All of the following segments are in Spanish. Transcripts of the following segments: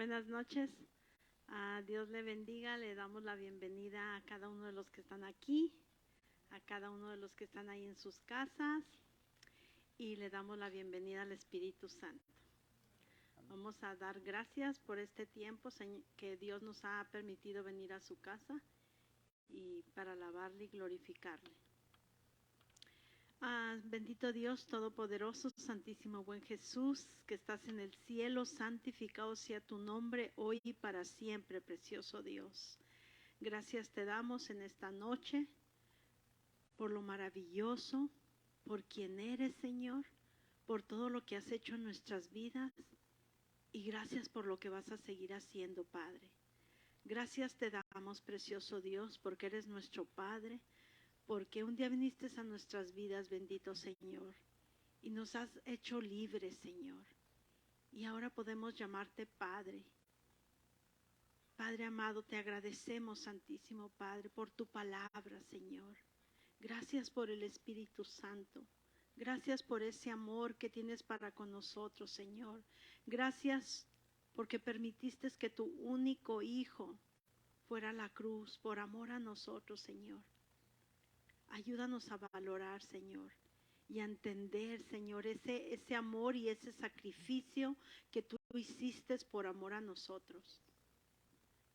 Buenas noches. Dios le bendiga. Le damos la bienvenida a cada uno de los que están aquí, a cada uno de los que están ahí en sus casas, y le damos la bienvenida al Espíritu Santo. Vamos a dar gracias por este tiempo que Dios nos ha permitido venir a su casa y para alabarle y glorificarle. Bendito Dios Todopoderoso, Santísimo buen Jesús, que estás en el cielo, santificado sea tu nombre hoy y para siempre, precioso Dios. Gracias te damos en esta noche por lo maravilloso, por quien eres, Señor, por todo lo que has hecho en nuestras vidas y gracias por lo que vas a seguir haciendo, Padre. Gracias te damos, precioso Dios, porque eres nuestro Padre, porque un día viniste a nuestras vidas, bendito Señor, y nos has hecho libres, Señor. Y ahora podemos llamarte Padre. Padre amado, te agradecemos, Santísimo Padre, por tu palabra, Señor. Gracias por el Espíritu Santo. Gracias por ese amor que tienes para con nosotros, Señor. Gracias porque permitiste que tu único Hijo fuera a la cruz por amor a nosotros, Señor. Ayúdanos a valorar, Señor, y a entender, Señor, ese amor y ese sacrificio que tú hiciste por amor a nosotros.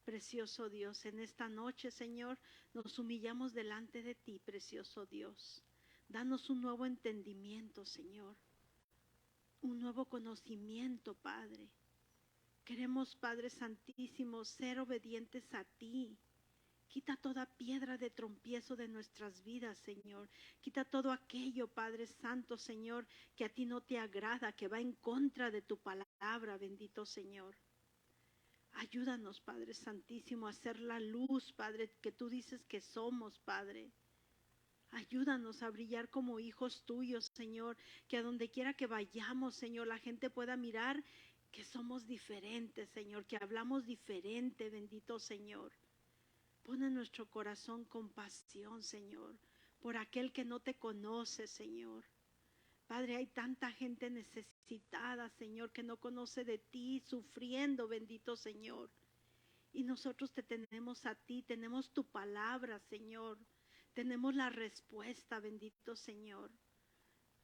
Precioso Dios, en esta noche, Señor, nos humillamos delante de ti, precioso Dios. Danos un nuevo entendimiento, Señor, un nuevo conocimiento, Padre. Queremos, Padre Santísimo, ser obedientes a ti. Quita toda piedra de trompiezo de nuestras vidas, Señor. Quita todo aquello, Padre Santo, Señor, que a ti no te agrada, que va en contra de tu palabra, bendito Señor. Ayúdanos, Padre Santísimo, a ser la luz, Padre, que tú dices que somos, Padre. Ayúdanos a brillar como hijos tuyos, Señor, que a donde quiera que vayamos, Señor, la gente pueda mirar que somos diferentes, Señor, que hablamos diferente, bendito Señor. Pon en nuestro corazón compasión, Señor, por aquel que no te conoce, Señor. Padre, hay tanta gente necesitada, Señor, que no conoce de ti, sufriendo, bendito Señor. Y nosotros te tenemos a ti, tenemos tu palabra, Señor. Tenemos la respuesta, bendito Señor.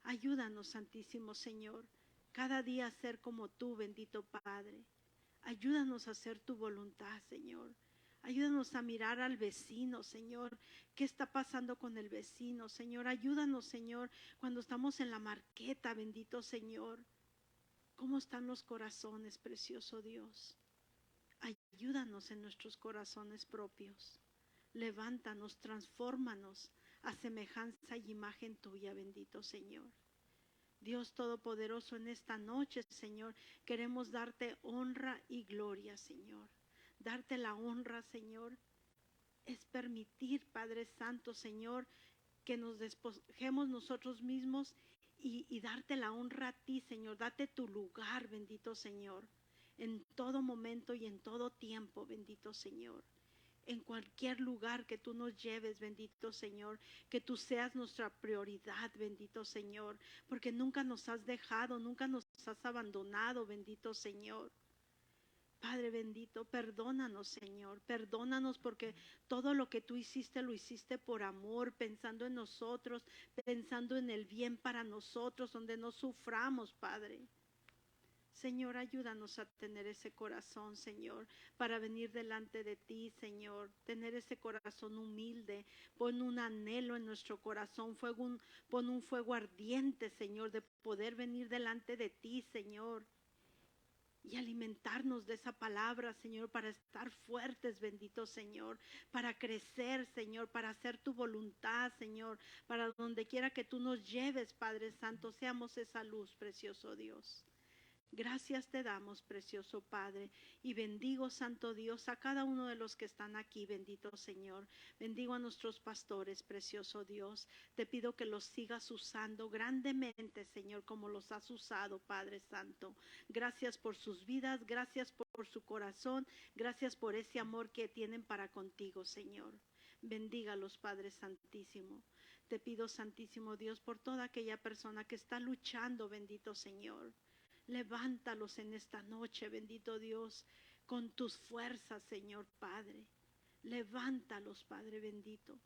Ayúdanos, Santísimo Señor, cada día a ser como tú, bendito Padre. Ayúdanos a hacer tu voluntad, Señor. Ayúdanos a mirar al vecino, Señor. ¿Qué está pasando con el vecino, Señor? Ayúdanos, Señor, cuando estamos en la marqueta, bendito Señor. ¿Cómo están los corazones, precioso Dios? Ayúdanos en nuestros corazones propios. Levántanos, transfórmanos a semejanza y imagen tuya, bendito Señor. Dios Todopoderoso, en esta noche, Señor, queremos darte honra y gloria, Señor. Darte la honra, Señor, es permitir, Padre Santo, Señor, que nos despojemos nosotros mismos y darte la honra a ti, Señor. Date tu lugar, bendito Señor, en todo momento y en todo tiempo, bendito Señor. En cualquier lugar que tú nos lleves, bendito Señor, que tú seas nuestra prioridad, bendito Señor, porque nunca nos has dejado, nunca nos has abandonado, bendito Señor. Padre bendito, perdónanos, Señor, perdónanos porque todo lo que tú hiciste, lo hiciste por amor, pensando en nosotros, pensando en el bien para nosotros, donde no suframos, Padre. Señor, ayúdanos a tener ese corazón, Señor, para venir delante de ti, Señor, tener ese corazón humilde. Pon un anhelo en nuestro corazón, pon un fuego ardiente, Señor, de poder venir delante de ti, Señor, y alimentarnos de esa palabra, Señor, para estar fuertes, bendito Señor, para crecer, Señor, para hacer tu voluntad, Señor, para donde quiera que tú nos lleves, Padre Santo, seamos esa luz, precioso Dios. Gracias te damos, precioso Padre, y bendigo, Santo Dios, a cada uno de los que están aquí, bendito Señor. Bendigo a nuestros pastores, precioso Dios. Te pido que los sigas usando grandemente, Señor, como los has usado, Padre Santo. Gracias por sus vidas, gracias por su corazón, gracias por ese amor que tienen para contigo, Señor. Bendígalos, Padre Santísimo. Te pido, Santísimo Dios, por toda aquella persona que está luchando, bendito Señor. Levántalos en esta noche, bendito Dios. con tus fuerzas, Señor Padre. Levántalos, Padre bendito.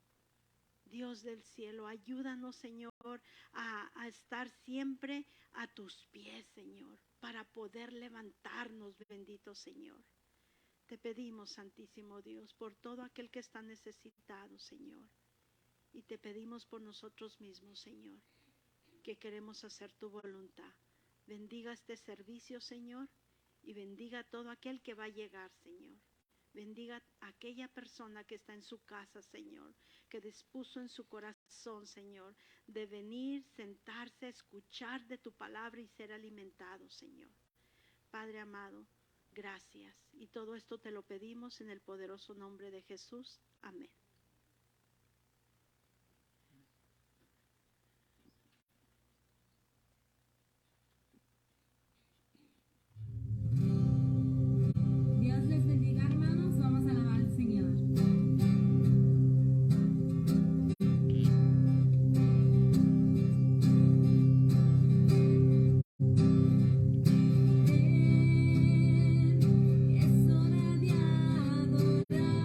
Dios del cielo, ayúdanos, Señor, a estar siempre a tus pies, Señor, para poder levantarnos, bendito Señor. Te pedimos, Santísimo Dios, por todo aquel que está necesitado, Señor. Y te pedimos por nosotros mismos, Señor, que queremos hacer tu voluntad. Bendiga este servicio, Señor, y bendiga a todo aquel que va a llegar, Señor. Bendiga a aquella persona que está en su casa, Señor, que dispuso en su corazón, Señor, de venir, sentarse, escuchar de tu palabra y ser alimentado, Señor. Padre amado, gracias. Y todo esto te lo pedimos en el poderoso nombre de Jesús. Amén. Dios les bendiga, hermanos. Vamos a alabar al Señor. Es hora de adorar.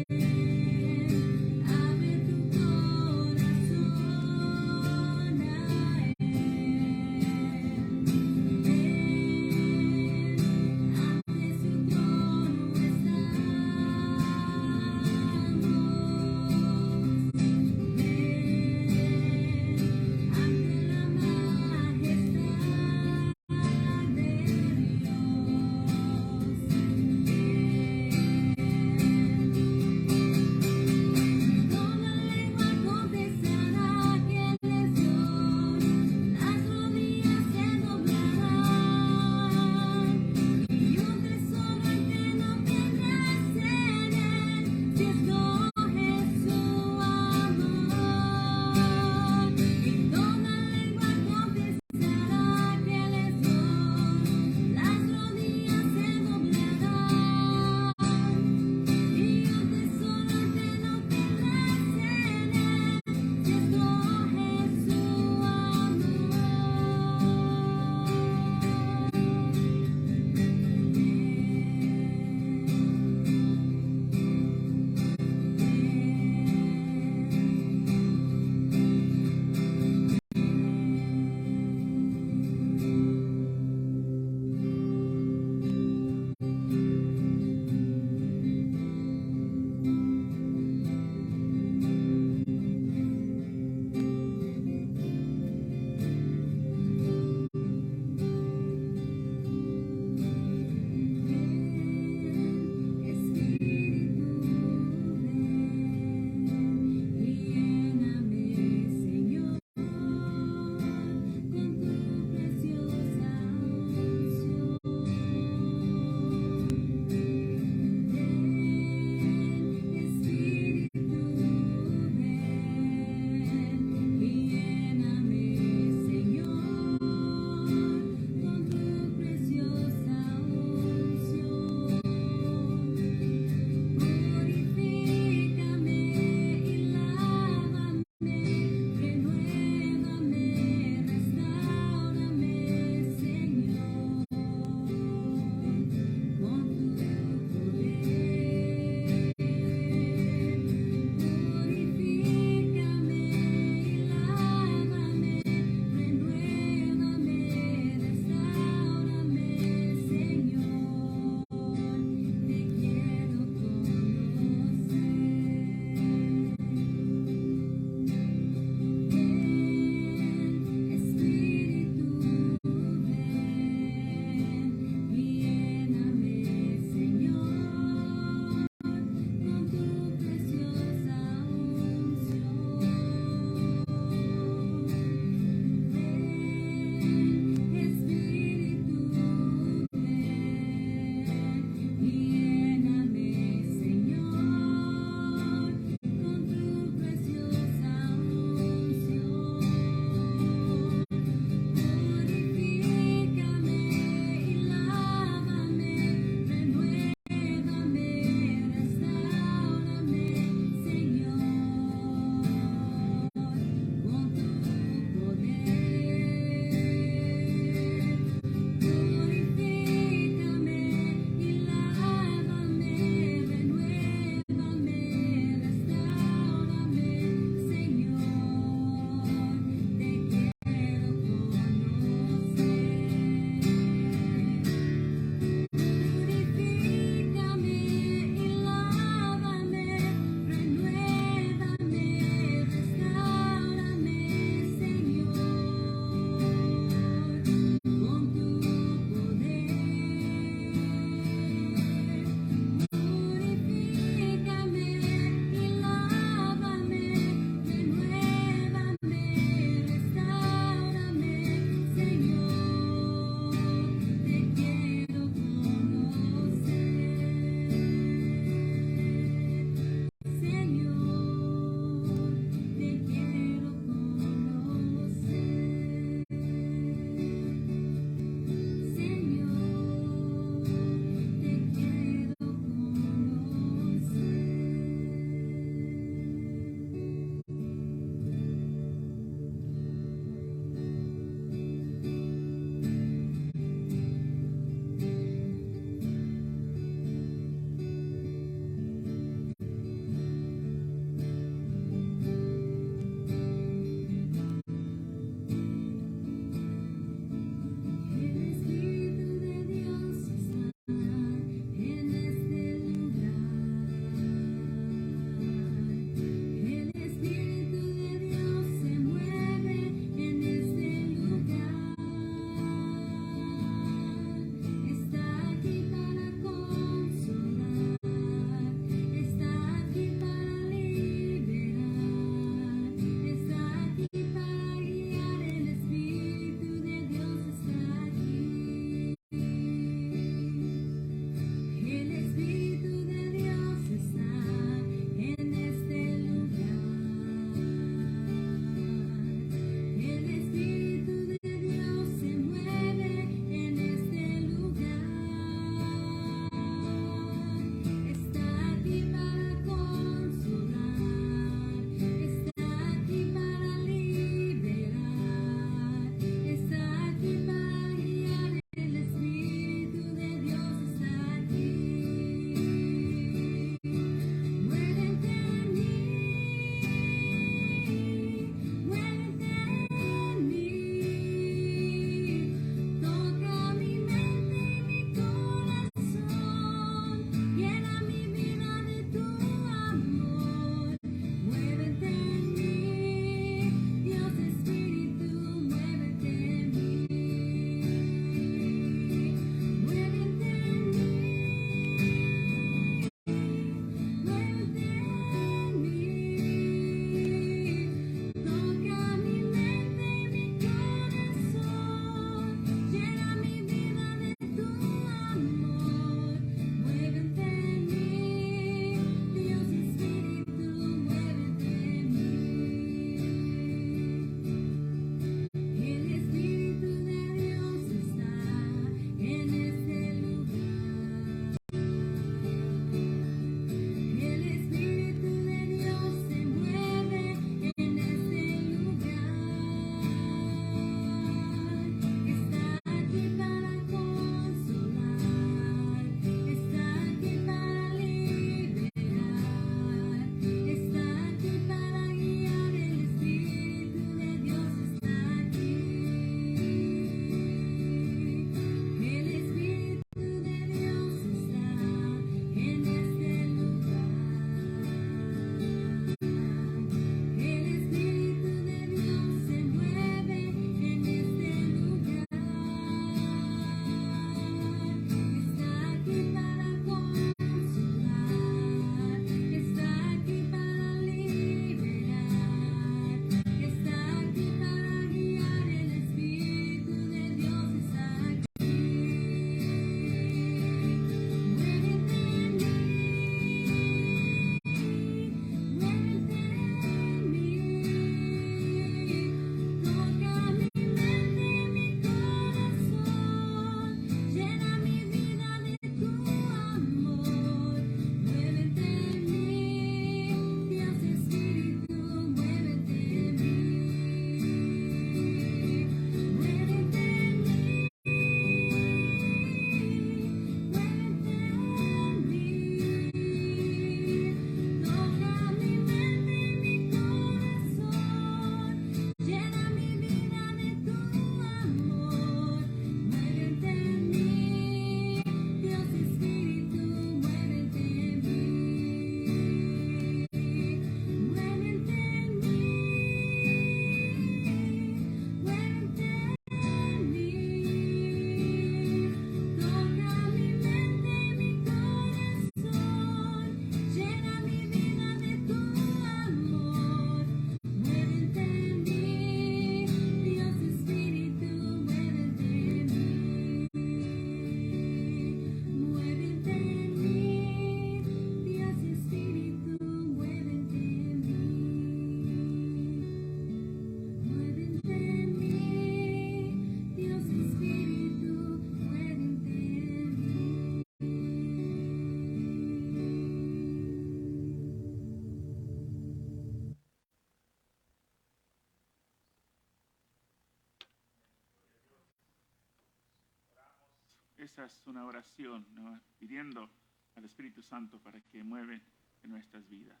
esa es una oración, ¿no? Pidiendo al Espíritu Santo para que mueve en nuestras vidas.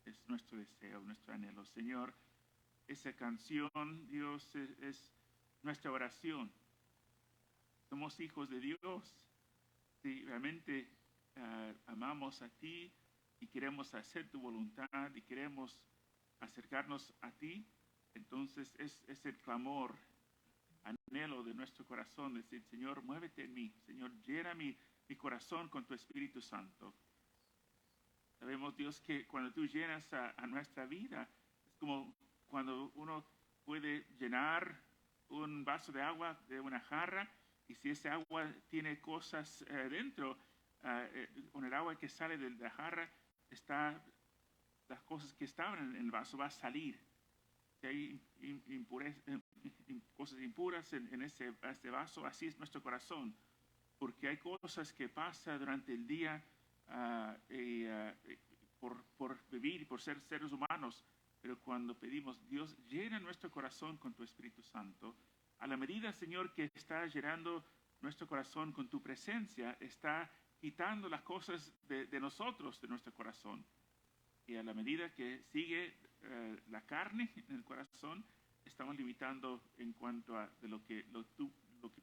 Es nuestro deseo, nuestro anhelo. Señor, esa canción, Dios, es nuestra oración. Somos hijos de Dios. Si realmente amamos a ti y queremos hacer tu voluntad y queremos acercarnos a ti, entonces es el clamor, anhelo de nuestro corazón, decir, Señor, muévete en mí, Señor, llena mi corazón con tu Espíritu Santo. Sabemos, Dios, que cuando tú llenas a nuestra vida, es como cuando uno puede llenar un vaso de agua de una jarra, y si ese agua tiene cosas dentro, con el agua que sale de la jarra, las cosas que estaban en el vaso va a salir. Si hay cosas impuras en ese vaso, así es nuestro corazón, porque hay cosas que pasan durante el día por vivir y por ser seres humanos, pero cuando pedimos, Dios, llena nuestro corazón con tu Espíritu Santo, a la medida, Señor, que está llenando nuestro corazón con tu presencia, está quitando las cosas de nosotros, de nuestro corazón. Y a la medida que sigue la carne en el corazón, estamos limitando en cuanto a lo que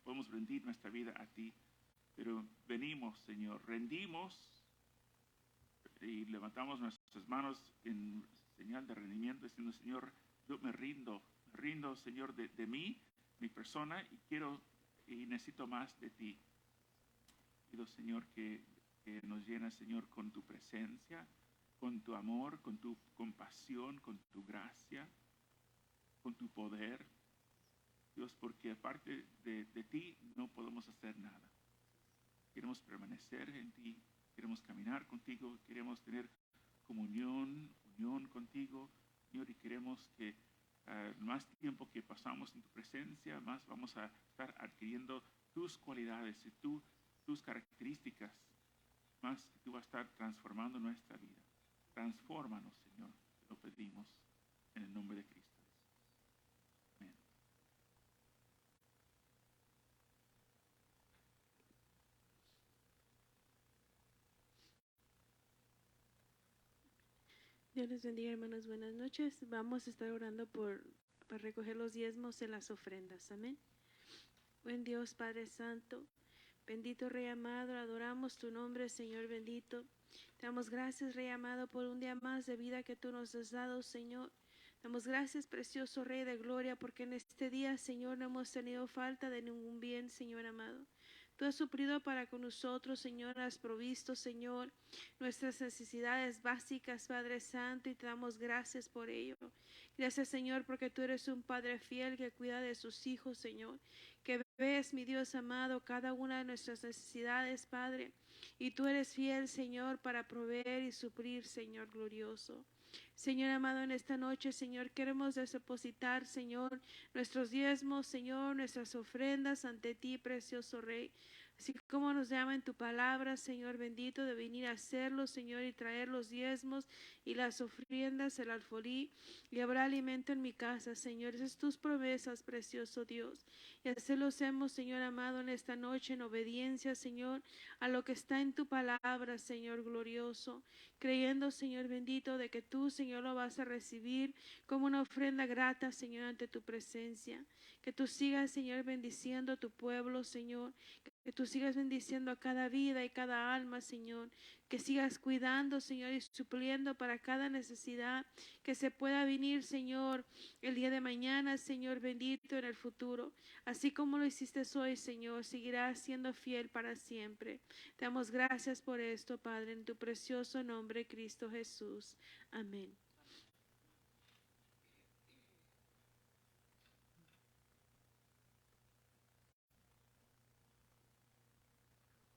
podemos rendir nuestra vida a ti. Pero venimos, Señor, rendimos y levantamos nuestras manos en señal de rendimiento, diciendo, Señor, yo me rindo, Señor, de mí, mi persona, y necesito más de ti. Pido, Señor, que nos llenes, Señor, con tu presencia, con tu amor, con tu compasión, con tu gracia, con tu poder. Dios, porque aparte de ti no podemos hacer nada. Queremos permanecer en ti, queremos caminar contigo, queremos tener unión contigo, Señor, y queremos que más tiempo que pasamos en tu presencia, más vamos a estar adquiriendo tus cualidades y tus características, más que tú vas a estar transformando nuestra vida. Transfórmanos, Señor, te lo pedimos en el nombre de Cristo. Amén. Dios les bendiga, hermanos. Buenas noches. Vamos a estar orando para recoger los diezmos en las ofrendas. Amén. Buen Dios, Padre Santo, bendito Rey amado, adoramos tu nombre, Señor bendito. Te damos gracias, Rey amado, por un día más de vida que tú nos has dado, Señor. Damos gracias, precioso Rey de gloria, porque en este día, Señor, no hemos tenido falta de ningún bien, Señor amado. Tú has suplido para con nosotros, Señor, has provisto, Señor, nuestras necesidades básicas, Padre Santo, y te damos gracias por ello. Gracias, Señor, porque tú eres un Padre fiel que cuida de sus hijos, Señor, que ves, mi Dios amado, cada una de nuestras necesidades, Padre, y tú eres fiel, Señor, para proveer y suplir, Señor glorioso. Señor amado, en esta noche, Señor, queremos depositar, Señor, nuestros diezmos, Señor, nuestras ofrendas ante ti, precioso Rey. Así como nos llama en tu palabra, Señor bendito, de venir a hacerlo, Señor, y traer los diezmos y las ofrendas, el alfolí, y habrá alimento en mi casa, Señor. Esas tus promesas, precioso Dios. Y así lo hacemos, Señor amado, en esta noche, en obediencia, Señor, a lo que está en tu palabra, Señor glorioso, creyendo, Señor bendito, de que tú, Señor, lo vas a recibir como una ofrenda grata, Señor, ante tu presencia. Que tú sigas, Señor, bendiciendo a tu pueblo, Señor. Que tú sigas bendiciendo a cada vida y cada alma, Señor. Que sigas cuidando, Señor, y supliendo para cada necesidad que se pueda venir, Señor, el día de mañana, Señor bendito, en el futuro. Así como lo hiciste hoy, Señor, seguirás siendo fiel para siempre. Te damos gracias por esto, Padre, en tu precioso nombre, Cristo Jesús. Amén.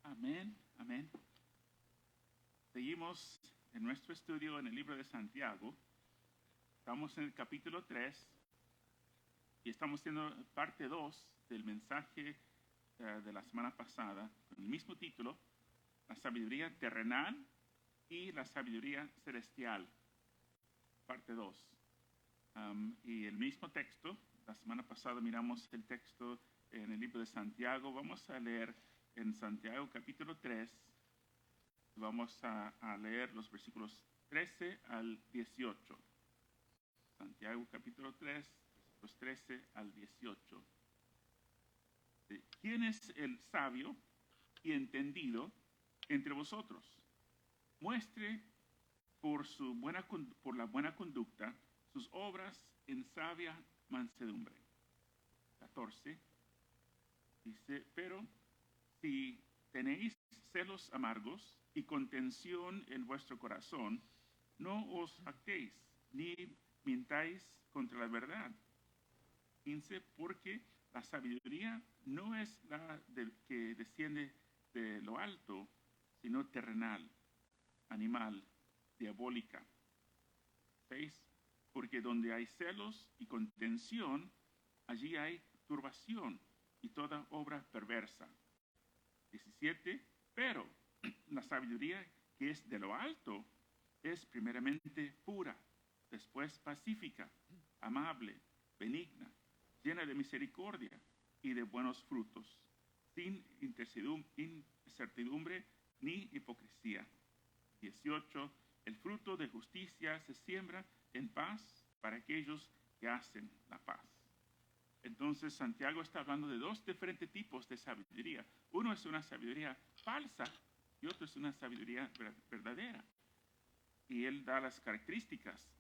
Amén, amén. Seguimos en nuestro estudio en el libro de Santiago. Estamos en el capítulo 3 y estamos haciendo parte 2 del mensaje de la semana pasada, con el mismo título, la sabiduría terrenal y la sabiduría celestial, parte 2. Y el mismo texto, la semana pasada miramos el texto en el libro de Santiago. Vamos a leer en Santiago capítulo 3. Vamos a leer los versículos 13 al 18. Santiago capítulo 3, versículos 13 al 18. ¿Quién es el sabio y entendido entre vosotros? Muestre por la buena conducta sus obras en sabia mansedumbre. 14. Dice, pero si tenéis celos amargos y contención en vuestro corazón, no os jactéis, ni mintáis contra la verdad. 15. Porque la sabiduría no es la que desciende de lo alto, sino terrenal, animal, diabólica. 6. Porque donde hay celos y contención, allí hay turbación y toda obra perversa. 17. Pero la sabiduría que es de lo alto es primeramente pura, después pacífica, amable, benigna, llena de misericordia y de buenos frutos, sin incertidumbre ni hipocresía. 18. El fruto de justicia se siembra en paz para aquellos que hacen la paz. Entonces Santiago está hablando de dos diferentes tipos de sabiduría. Uno es una sabiduría falsa y otro es una sabiduría verdadera. Y él da las características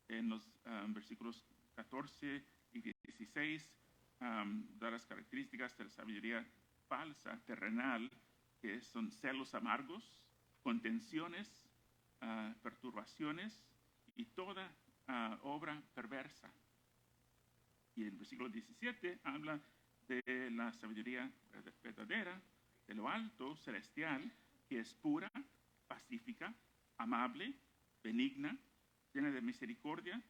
en los versículos 14 y 16, da las características de la sabiduría falsa, terrenal, que son celos amargos, contenciones, perturbaciones y toda obra perversa. Y el versículo 17 habla de la sabiduría verdadera, de lo alto, celestial, que es pura, pacífica, amable, benigna, llena de misericordia,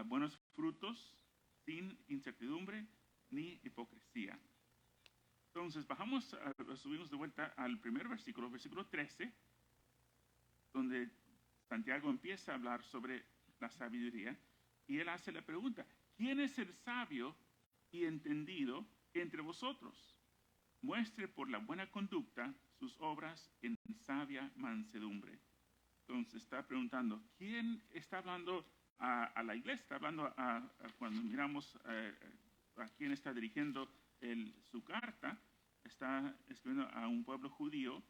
buenos frutos, sin incertidumbre ni hipocresía. Entonces, subimos de vuelta al primer versículo 13, donde Santiago empieza a hablar sobre la sabiduría, y él hace la pregunta, ¿quién es el sabio y entendido entre vosotros? Muestre por la buena conducta sus obras en sabia mansedumbre. Entonces está preguntando, ¿quién está hablando a la iglesia? Está hablando cuando miramos a quién está dirigiendo su carta, está escribiendo a un pueblo judío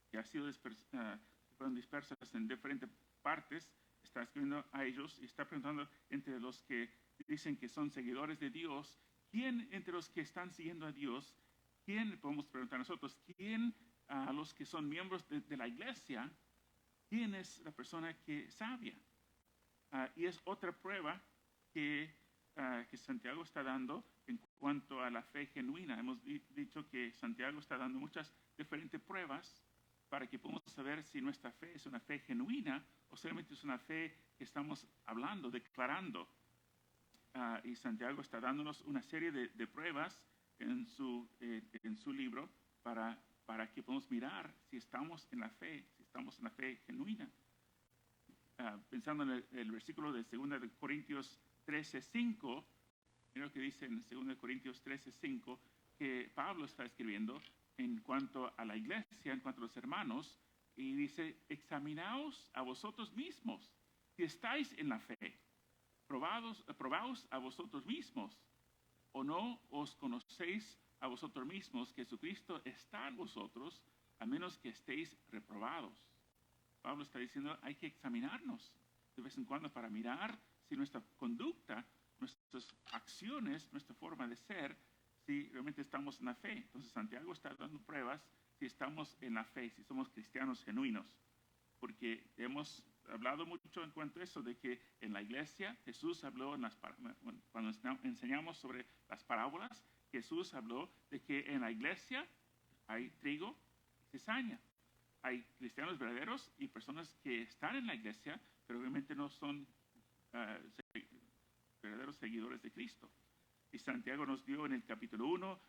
que ha sido dispersas en diferentes partes, está escribiendo a ellos y está preguntando entre los que dicen que son seguidores de Dios, ¿quién entre los que están siguiendo a Dios, quién, podemos preguntar nosotros, quién a los que son miembros de la iglesia, quién es la persona que es sabia? Y es otra prueba que Santiago está dando en cuanto a la fe genuina. Hemos dicho que Santiago está dando muchas diferentes pruebas para que podamos saber si nuestra fe es una fe genuina o solamente es una fe que estamos hablando, declarando. Y Santiago está dándonos una serie de pruebas en su libro para que podamos mirar si estamos en la fe genuina. Pensando en el versículo de 2 Corintios 13:5, mira lo que dice en 2 Corintios 13:5, que Pablo está escribiendo en cuanto a la iglesia, en cuanto a los hermanos, y dice, examinaos a vosotros mismos si estáis en la fe, probaos a vosotros mismos, o no os conocéis a vosotros mismos que Jesucristo está en vosotros, a menos que estéis reprobados. Pablo está diciendo, hay que examinarnos de vez en cuando para mirar si nuestra conducta, nuestras acciones, nuestra forma de ser, si realmente estamos en la fe. Entonces Santiago está dando pruebas si estamos en la fe, si somos cristianos genuinos. Porque hemos hablado mucho en cuanto a eso, de que en la iglesia Jesús habló, cuando enseñamos sobre las parábolas, Jesús habló de que en la iglesia hay trigo y cizaña. Hay cristianos verdaderos y personas que están en la iglesia, pero obviamente no son verdaderos seguidores de Cristo. Y Santiago nos dio en el capítulo 1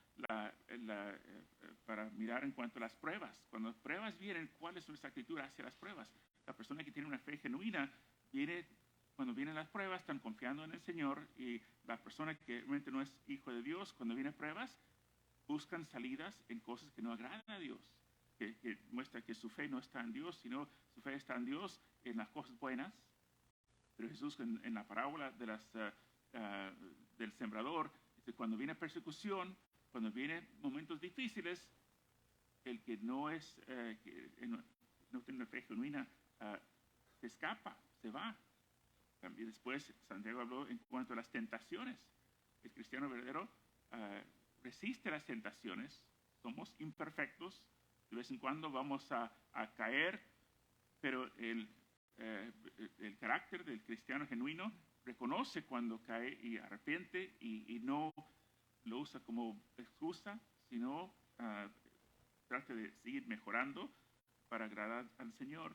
para mirar en cuanto a las pruebas. Cuando las pruebas vienen, ¿cuál es nuestra actitud hacia las pruebas? La persona que tiene una fe genuina, cuando vienen las pruebas, están confiando en el Señor, y la persona que realmente no es hijo de Dios, cuando vienen pruebas, buscan salidas en cosas que no agradan a Dios, que muestra que su fe no está en Dios, sino su fe está en Dios en las cosas buenas. Pero Jesús en la parábola del sembrador dice, cuando viene persecución, cuando vienen momentos difíciles, el que no tiene una fe genuina se escapa, se va. También después Santiago habló en cuanto a las tentaciones. El cristiano verdadero resiste las tentaciones. Somos imperfectos. De vez en cuando vamos a caer, pero el carácter del cristiano genuino reconoce cuando cae y arrepiente y no lo usa como excusa, sino trata de seguir mejorando para agradar al Señor.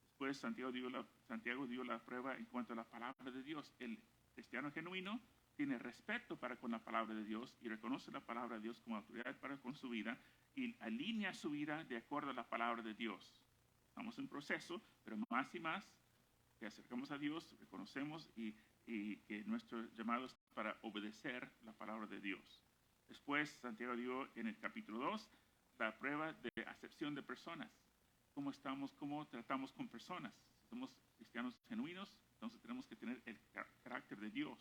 Después Santiago dio la prueba en cuanto a la palabra de Dios. El cristiano genuino tiene respeto para con la palabra de Dios y reconoce la palabra de Dios como autoridad para con su vida y alinea su vida de acuerdo a la palabra de Dios. Estamos en proceso, pero más y más que acercamos a Dios, reconocemos y que nuestro llamado es para obedecer la palabra de Dios. Después Santiago dio en el capítulo 2 la prueba de acepción de personas. Cómo tratamos con personas. Si somos cristianos genuinos, entonces tenemos que tener el carácter de Dios.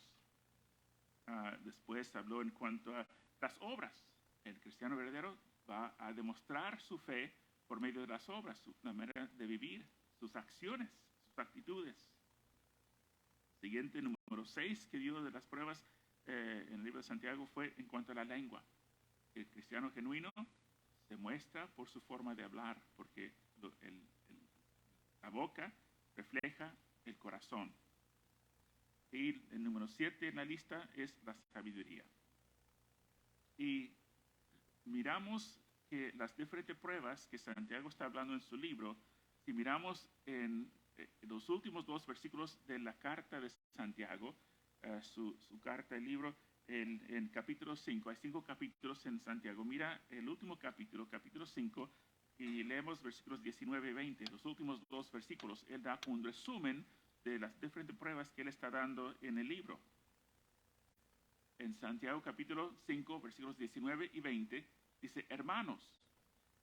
Después habló en cuanto a las obras. El cristiano verdadero va a demostrar su fe por medio de las obras, la manera de vivir, sus acciones, sus actitudes. Siguiente, número 6 que dio de las pruebas en el libro de Santiago fue en cuanto a la lengua. El cristiano genuino se muestra por su forma de hablar, porque la boca refleja el corazón. Y el número 7 en la lista es la sabiduría. Y miramos que las diferentes pruebas que Santiago está hablando en su libro, si miramos en los últimos 2 versículos de la carta de Santiago, su carta, el libro, en capítulo 5, hay 5 capítulos en Santiago. Mira el último capítulo 5, y leemos versículos 19 y 20. Los últimos 2 versículos, él da un resumen de las diferentes pruebas que él está dando en el libro. En Santiago capítulo 5, versículos 19 y 20, dice, hermanos,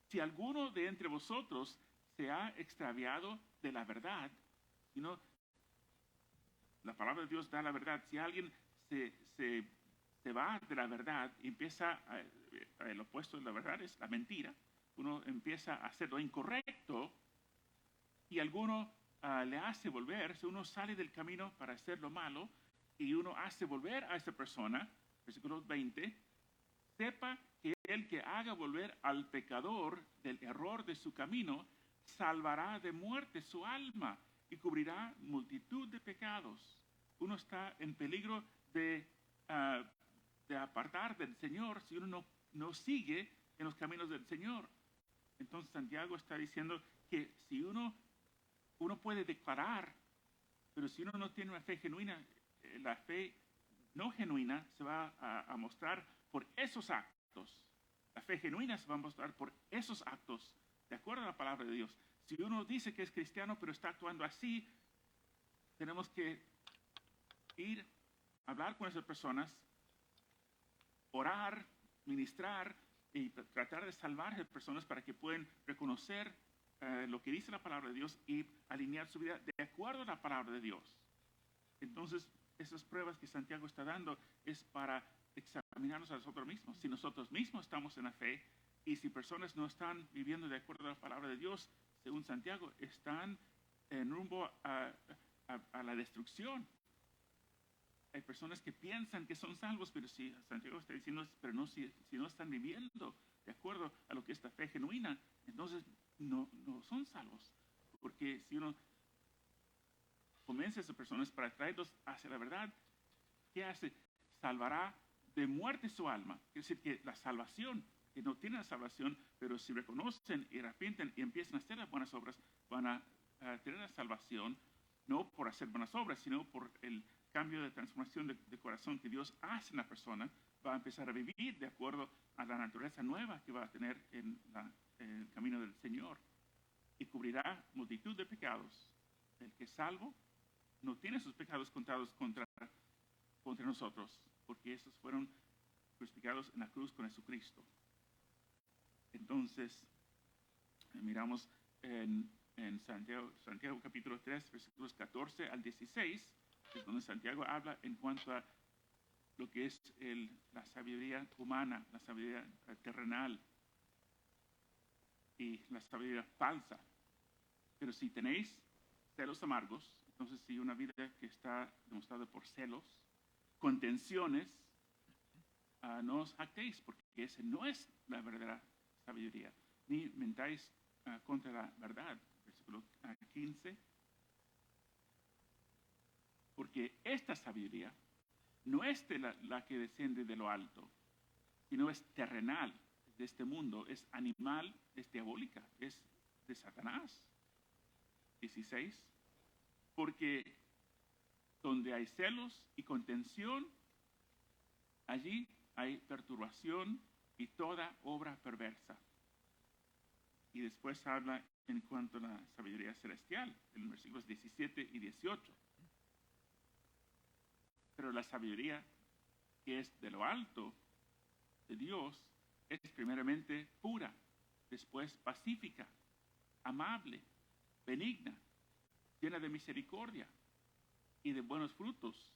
si alguno de entre vosotros se ha extraviado de la verdad, la palabra de Dios da la verdad. Si alguien se va de la verdad y empieza, el opuesto de la verdad es la mentira, uno empieza a hacer lo incorrecto y alguno le hace volver, si uno sale del camino para hacer lo malo y uno hace volver a esa persona, versículo 20, sepa que el que haga volver al pecador del error de su camino, salvará de muerte su alma y cubrirá multitud de pecados. Uno está en peligro de apartar del Señor si uno no sigue en los caminos del Señor. Entonces Santiago está diciendo que si uno puede declarar, pero si uno no tiene una fe genuina, la fe no genuina se va a mostrar por esos actos. La fe genuina se va a mostrar por esos actos, de acuerdo a la palabra de Dios. Si uno dice que es cristiano, pero está actuando así, tenemos que ir a hablar con esas personas, orar, ministrar y tratar de salvar a esas personas para que puedan reconocer lo que dice la palabra de Dios y alinear su vida de acuerdo a la palabra de Dios. Entonces, esas pruebas que Santiago está dando es para examinarnos a nosotros mismos. Si nosotros mismos estamos en la fe y si personas no están viviendo de acuerdo a la palabra de Dios, según Santiago, están en rumbo a la destrucción. Hay personas que piensan que son salvos, pero si Santiago está diciendo, pero no, si no están viviendo de acuerdo a lo que es la fe genuina, entonces no son salvos. Porque si uno convence a esas personas para traerlos hacia la verdad, ¿qué hace? Salvará de muerte su alma. Es decir, que la salvación, que no tienen la salvación, pero si reconocen y arrepienten y empiezan a hacer las buenas obras, van a tener la salvación, no por hacer buenas obras, sino por el cambio de transformación de corazón que Dios hace en la persona. Va a empezar a vivir de acuerdo a la naturaleza nueva que va a tener en el camino del Señor. Y cubrirá multitud de pecados. El que es salvo no tiene sus pecados contados contra nosotros, porque esos fueron crucificados en la cruz con Jesucristo. Entonces, miramos en Santiago capítulo 3, versículos 14 al 16, es donde Santiago habla en cuanto a lo que es la sabiduría humana, la sabiduría terrenal y la sabiduría falsa. Pero si tenéis celos amargos, entonces si una vida que está demostrada por celos, contenciones, no os jactéis, porque esa no es la verdadera sabiduría, ni mentáis contra la verdad. Versículo 15. Porque esta sabiduría no es de la que desciende de lo alto, sino es terrenal, de este mundo, es animal, es diabólica, es de Satanás. 16. Porque donde hay celos y contención, allí hay perturbación y toda obra perversa. Y después habla en cuanto a la sabiduría celestial, en los versículos 17 y 18. Pero la sabiduría que es de lo alto, de Dios, es primeramente pura, después pacífica, amable, benigna, llena de misericordia y de buenos frutos,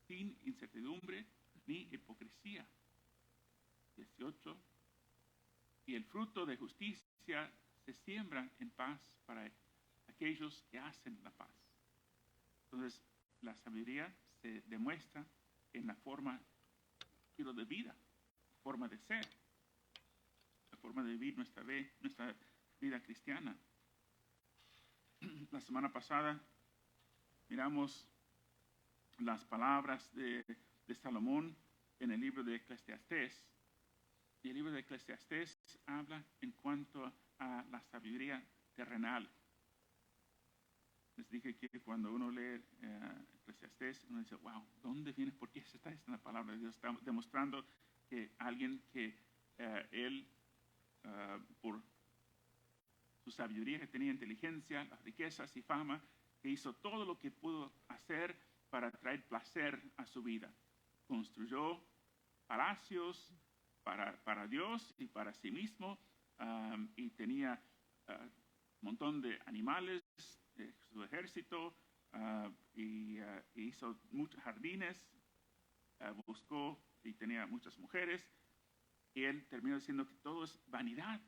sin incertidumbre ni hipocresía. 18. Y el fruto de justicia se siembra en paz para aquellos que hacen la paz. Entonces, la sabiduría se demuestra en la forma de vida, forma de ser, la forma de vivir nuestra vida cristiana. La semana pasada miramos las palabras de Salomón en el libro de Eclesiastés. Y el libro de Eclesiastés habla en cuanto a la sabiduría terrenal. Les dije que cuando uno lee Eclesiastés, uno dice, wow, ¿dónde viene? ¿Por qué está esta palabra de Dios? Está demostrando que alguien que él, por su sabiduría, que tenía inteligencia, las riquezas y fama, que hizo todo lo que pudo hacer para traer placer a su vida. Construyó palacios para Dios y para sí mismo, y tenía un montón de animales, su ejército, y hizo muchos jardines, buscó y tenía muchas mujeres, y él terminó diciendo que todo es vanidad,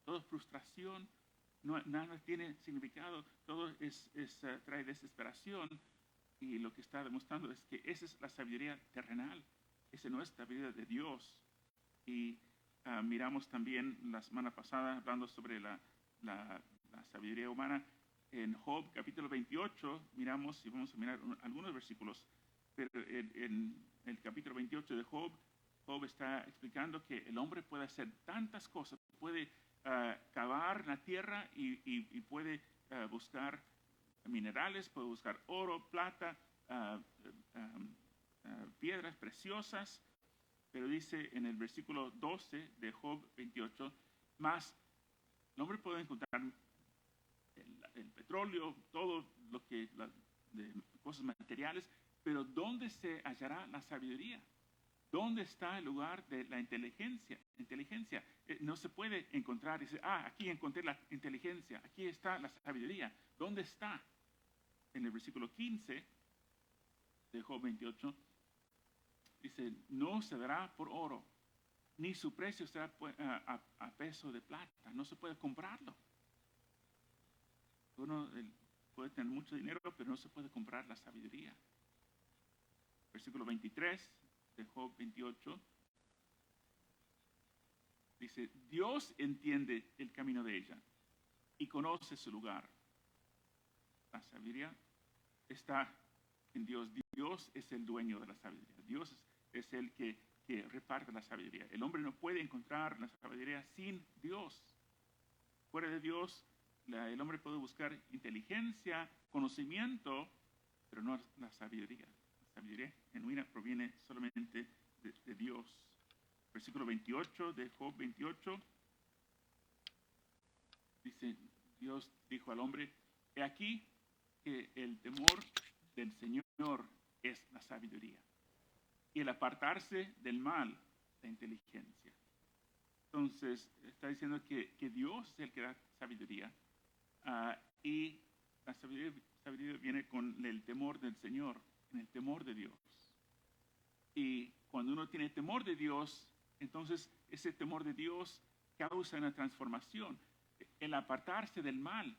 todo es frustración, nada tiene significado, todo trae desesperación, y lo que está demostrando es que esa es la sabiduría terrenal, esa no es la sabiduría de Dios. Y miramos también la semana pasada, hablando sobre la sabiduría humana, en Job capítulo 28, miramos, y vamos a mirar algunos versículos, pero en el capítulo 28 de Job, Job está explicando que el hombre puede hacer tantas cosas, puede cavar la tierra y puede buscar minerales, puede buscar oro, plata, piedras preciosas, pero dice en el versículo 12 de Job 28, más el hombre puede encontrar el petróleo, todo lo que, de cosas materiales, pero ¿dónde se hallará la sabiduría? ¿Dónde está el lugar de la inteligencia? No se puede encontrar, dice, aquí encontré la inteligencia, aquí está la sabiduría. ¿Dónde está? En el versículo 15 de Job 28, dice, no se dará por oro, ni su precio será a peso de plata, no se puede comprarlo. Uno puede tener mucho dinero, pero no se puede comprar la sabiduría. Versículo 23 de Job 28 dice, Dios entiende el camino de ella y conoce su lugar. La sabiduría está en Dios. Dios es el dueño de la sabiduría. Dios es el que reparte la sabiduría. El hombre no puede encontrar la sabiduría sin Dios. Fuera de Dios, el hombre puede buscar inteligencia, conocimiento, pero no la sabiduría. La sabiduría genuina proviene solamente de Dios. Versículo 28 de Job 28 dice, Dios dijo al hombre, he aquí que el temor del Señor es la sabiduría y el apartarse del mal, la inteligencia. Entonces, está diciendo que Dios es el que da sabiduría. Y la sabiduría viene con el temor del Señor, en el temor de Dios. Y cuando uno tiene temor de Dios, entonces ese temor de Dios causa una transformación. El apartarse del mal,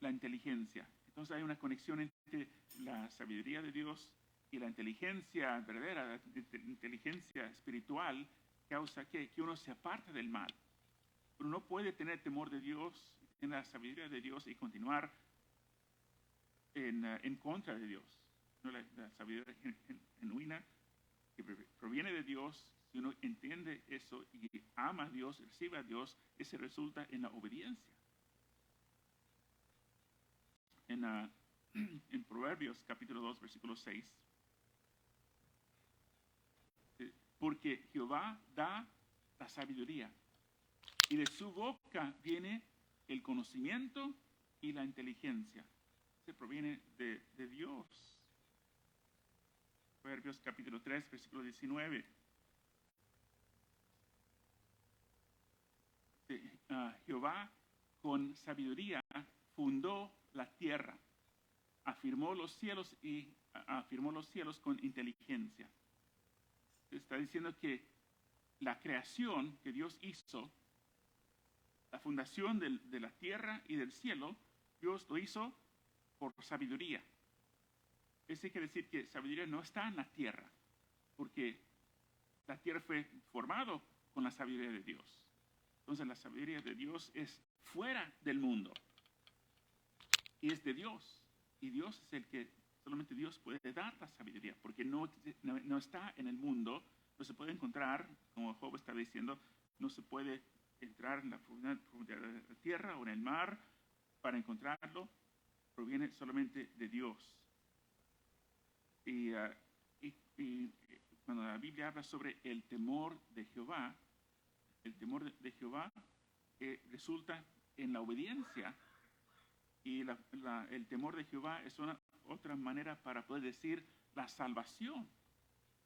la inteligencia. Entonces hay una conexión entre la sabiduría de Dios y la inteligencia verdadera, la inteligencia espiritual, causa que uno se aparte del mal. Uno no puede tener temor de Dios, en la sabiduría de Dios y continuar en contra de Dios. ¿No? La sabiduría genuina que proviene de Dios, si uno entiende eso y ama a Dios, recibe a Dios, ese resulta en la obediencia. En Proverbios capítulo 2, versículo 6, porque Jehová da la sabiduría y de su boca viene el conocimiento y la inteligencia. Se proviene de Dios. Proverbios capítulo 3, versículo 19. Jehová con sabiduría fundó la tierra, afirmó los cielos con inteligencia. Está diciendo que la creación que Dios hizo, la fundación de la tierra y del cielo, Dios lo hizo por sabiduría. Eso quiere decir que sabiduría no está en la tierra, porque la tierra fue formada con la sabiduría de Dios. Entonces la sabiduría de Dios es fuera del mundo y es de Dios. Y Dios es el que, solamente Dios puede dar la sabiduría, porque no está en el mundo, no se puede encontrar, como Job estaba diciendo, no se puede entrar en la profundidad de la tierra o en el mar para encontrarlo, proviene solamente de Dios. Y cuando la Biblia habla sobre el temor de Jehová, el temor de Jehová resulta en la obediencia. Y el temor de Jehová es otra manera para poder decir la salvación.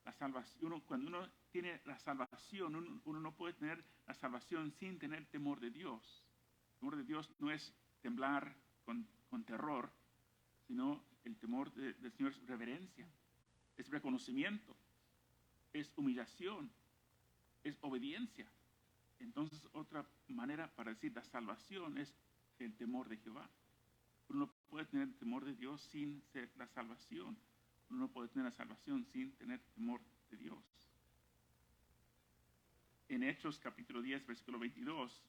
La salvación, cuando uno tiene la salvación, uno no puede tener la salvación sin tener temor de Dios. El temor de Dios no es temblar con terror, sino el temor del Señor es reverencia, es reconocimiento, es humillación, es obediencia. Entonces, otra manera para decir la salvación es el temor de Jehová. Uno no puede tener el temor de Dios sin ser la salvación. Uno no puede tener la salvación sin tener temor de Dios. En Hechos capítulo 10, versículo 22,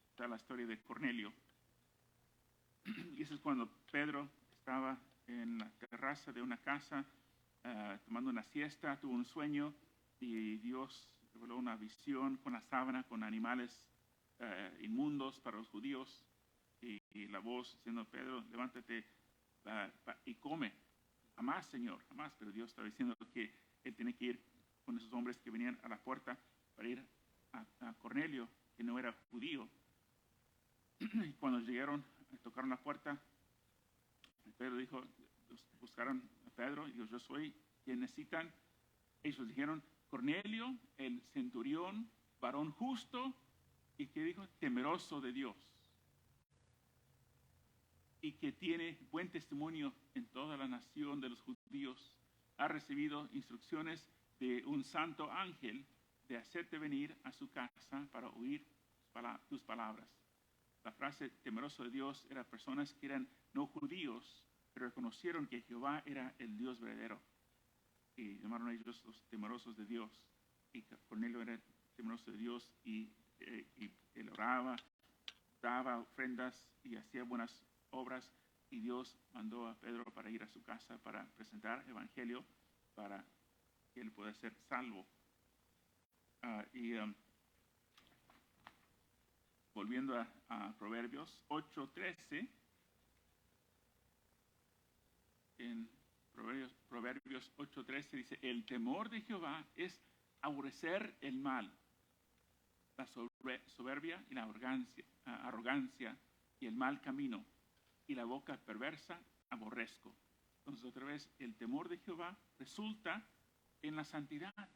está la historia de Cornelio. Y eso es cuando Pedro estaba en la terraza de una casa tomando una siesta, tuvo un sueño y Dios reveló una visión con la sábana, con animales inmundos para los judíos. Y la voz diciendo, Pedro, levántate y come. Jamás, Señor, jamás. Pero Dios estaba diciendo que él tiene que ir con esos hombres que venían a la puerta para ir a Cornelio, que no era judío. Y cuando llegaron, tocaron la puerta, Pedro dijo, buscaron a Pedro y dijo, yo soy quien necesitan. Ellos dijeron, Cornelio, el centurión, varón justo, y que dijo, temeroso de Dios. Y que tiene buen testimonio en toda la nación de los judíos, ha recibido instrucciones de un santo ángel de hacerte venir a su casa para oír tus palabras. La frase temeroso de Dios era personas que eran no judíos, pero reconocieron que Jehová era el Dios verdadero. Y llamaron a ellos los temerosos de Dios. Y Cornelio era temeroso de Dios y él oraba, daba ofrendas y hacía buenas obras, y Dios mandó a Pedro para ir a su casa para presentar el evangelio para que él pueda ser salvo. Volviendo a Proverbios 8:13, en Proverbios 8:13 dice, el temor de Jehová es aborrecer el mal, la soberbia y la arrogancia y el mal camino, y la boca perversa aborrezco. Entonces otra vez, el temor de Jehová resulta en la santidad.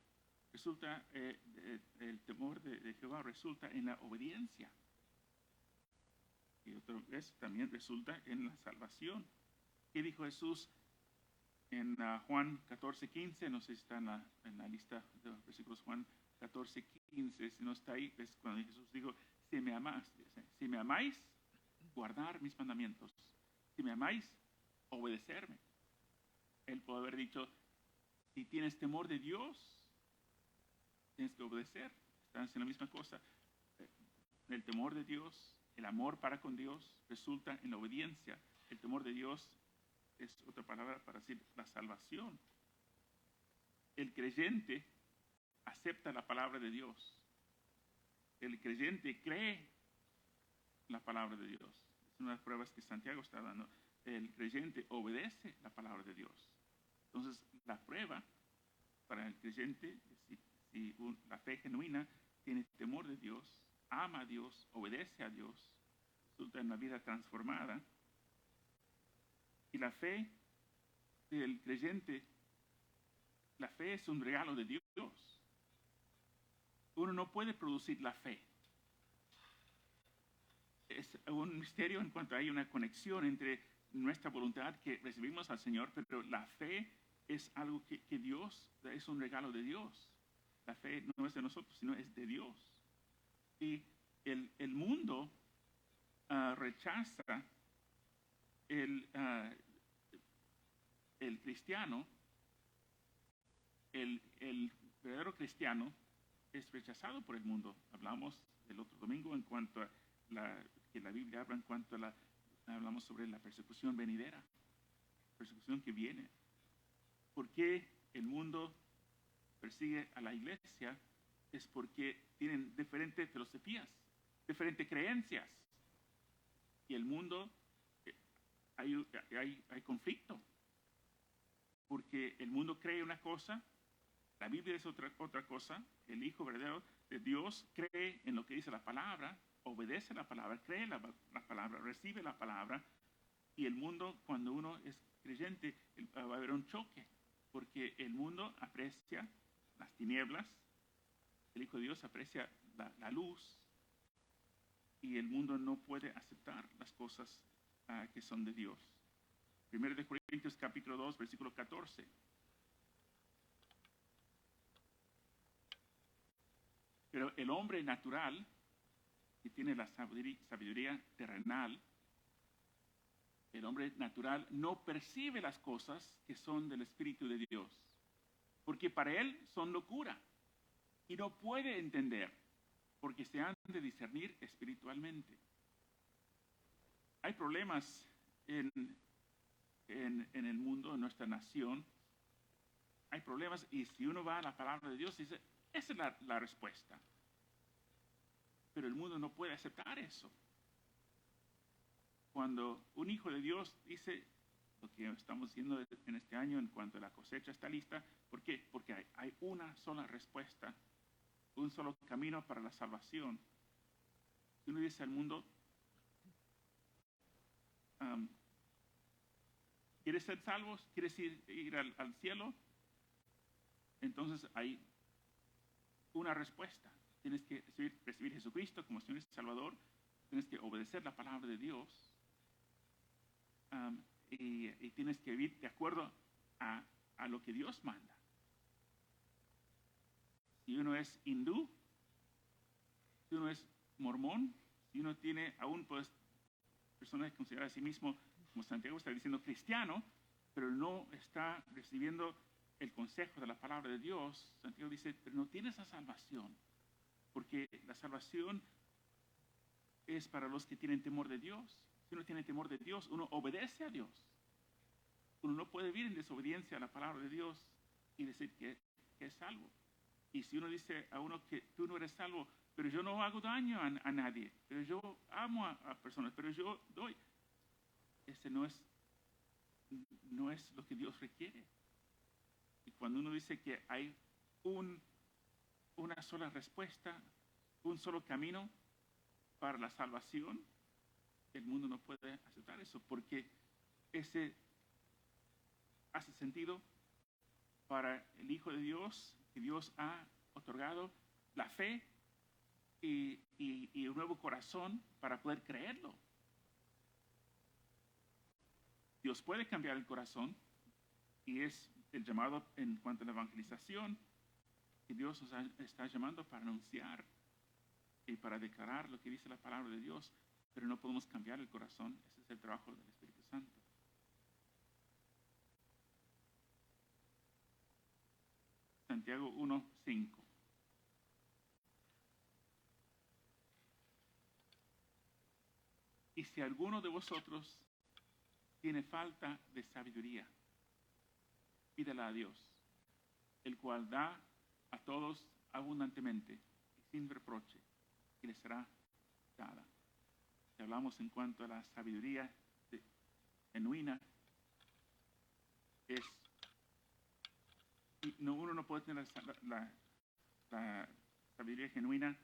resulta, el temor de Jehová resulta en la obediencia. Y otra vez también resulta en la salvación. ¿Qué dijo Jesús en Juan 14:15? No sé si está en la lista de los versículos. Juan 14:15, si no está ahí, es cuando Jesús dijo, si me amáis, guardar mis mandamientos. Si me amáis, obedecerme. Él puede haber dicho, si tienes temor de Dios, tienes que obedecer. Están haciendo la misma cosa. El temor de Dios, el amor para con Dios, resulta en la obediencia. El temor de Dios es otra palabra para decir la salvación. El creyente acepta la palabra de Dios. El creyente cree la palabra de Dios. Es una de las pruebas que Santiago está dando. El creyente obedece la palabra de Dios. Entonces, la prueba para el creyente, si la fe genuina tiene temor de Dios, ama a Dios, obedece a Dios, resulta en una vida transformada. Y la fe del creyente, la fe es un regalo de Dios. Uno no puede producir la fe. Es un misterio en cuanto hay una conexión entre nuestra voluntad que recibimos al Señor, pero la fe es algo que Dios, es un regalo de Dios. La fe no es de nosotros, sino es de Dios. Y el mundo rechaza el cristiano, el verdadero cristiano es rechazado por el mundo. Hablamos el otro domingo en cuanto a que la Biblia habla en cuanto a hablamos sobre la persecución venidera, persecución que viene. ¿Por qué el mundo persigue a la iglesia? Es porque tienen diferentes filosofías, diferentes creencias. Y el mundo, hay conflicto. Porque el mundo cree una cosa, la Biblia es otra cosa, el Hijo verdadero de Dios cree en lo que dice la palabra, obedece la palabra, cree la palabra, recibe la palabra, y el mundo, cuando uno es creyente, va a haber un choque, porque el mundo aprecia las tinieblas, el Hijo de Dios aprecia la luz, y el mundo no puede aceptar las cosas que son de Dios. 1 de Corintios capítulo 2, versículo 14. Pero el hombre natural, que tiene la sabiduría terrenal, el hombre natural no percibe las cosas que son del Espíritu de Dios, porque para él son locura, y no puede entender, porque se han de discernir espiritualmente. Hay problemas en el mundo, en nuestra nación. Hay problemas, y si uno va a la palabra de Dios, dice, esa es la respuesta. Pero el mundo no puede aceptar eso. Cuando un hijo de Dios dice lo que estamos haciendo en este año en cuanto a la cosecha está lista, ¿por qué? Porque hay una sola respuesta, un solo camino para la salvación. Si uno dice al mundo, ¿quieres ser salvos? ¿Quieres ir al cielo? Entonces hay una respuesta. Tienes que recibir a Jesucristo como Señor y Salvador. Tienes que obedecer la palabra de Dios. Y tienes que vivir de acuerdo a lo que Dios manda. Si uno es hindú, si uno es mormón, si uno tiene aún personas que consideran a sí mismo, como Santiago está diciendo, cristiano, pero no está recibiendo el consejo de la palabra de Dios, Santiago dice, pero no tienes la salvación. Porque la salvación es para los que tienen temor de Dios. Si uno tiene temor de Dios, uno obedece a Dios. Uno no puede vivir en desobediencia a la palabra de Dios y decir que es salvo. Y si uno dice a uno que tú no eres salvo, pero yo no hago daño a nadie, pero yo amo a personas, pero yo doy, ese no es lo que Dios requiere. Y cuando uno dice que hay una sola respuesta, un solo camino para la salvación, el mundo no puede aceptar eso, porque ese hace sentido para el Hijo de Dios, que Dios ha otorgado la fe y un nuevo corazón para poder creerlo. Dios puede cambiar el corazón y es el llamado en cuanto a la evangelización que Dios nos está llamando para anunciar y para declarar lo que dice la palabra de Dios, pero no podemos cambiar el corazón. Ese es el trabajo del Espíritu Santo. Santiago 1:5. Y si alguno de vosotros tiene falta de sabiduría, pídela a Dios, el cual da a todos abundantemente y sin reproche, y le será dada. Si hablamos en cuanto a la sabiduría genuina, uno no puede tener la sabiduría genuina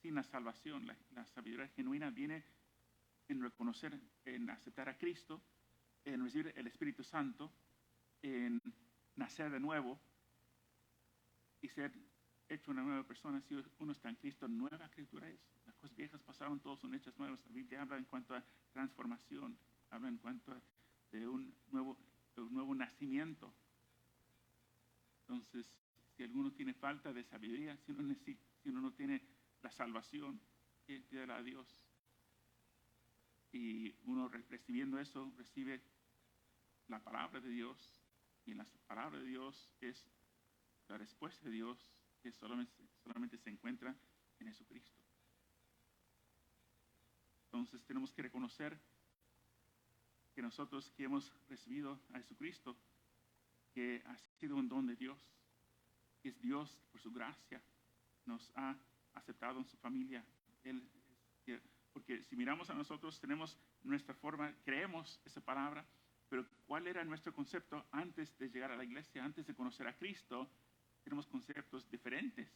sin la salvación. La sabiduría genuina viene en reconocer, en aceptar a Cristo, en recibir el Espíritu Santo, en nacer de nuevo y ser hecho una nueva persona. Si uno está en Cristo, nueva criatura es. Las cosas viejas pasaron, todas son hechas nuevas. La Biblia habla en cuanto a transformación, habla en cuanto a de un nuevo nacimiento. Entonces, si alguno tiene falta de sabiduría, si uno no tiene la salvación, pídela a Dios. Y uno recibiendo eso, recibe la palabra de Dios. Y en la palabra de Dios es la respuesta de Dios que solamente se encuentra en Jesucristo. Entonces tenemos que reconocer que nosotros que hemos recibido a Jesucristo, que ha sido un don de Dios, que es Dios por su gracia, nos ha aceptado en su familia. Porque si miramos a nosotros, tenemos nuestra forma, creemos esa palabra, pero ¿cuál era nuestro concepto antes de llegar a la iglesia, antes de conocer a Cristo? Tenemos conceptos diferentes.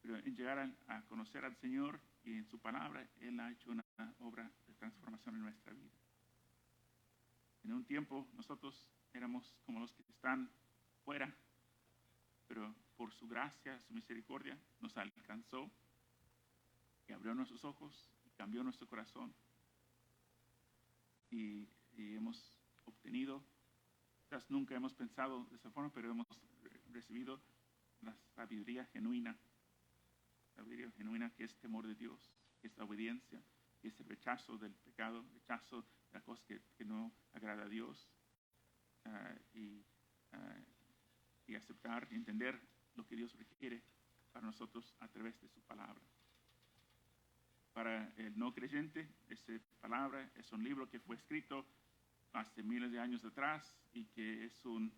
Pero en llegar a conocer al Señor y en su palabra, Él ha hecho una obra de transformación en nuestra vida. En un tiempo nosotros éramos como los que están fuera, pero por su gracia, su misericordia, nos alcanzó y abrió nuestros ojos y cambió nuestro corazón. Y hemos obtenido, quizás nunca hemos pensado de esa forma, pero hemos recibido la sabiduría genuina que es temor de Dios, que es la obediencia, que es el rechazo del pecado, rechazo de la cosa que no agrada a Dios, y aceptar y entender lo que Dios requiere para nosotros a través de su palabra. Para el no creyente, esa palabra es un libro que fue escrito hace miles de años atrás y que es un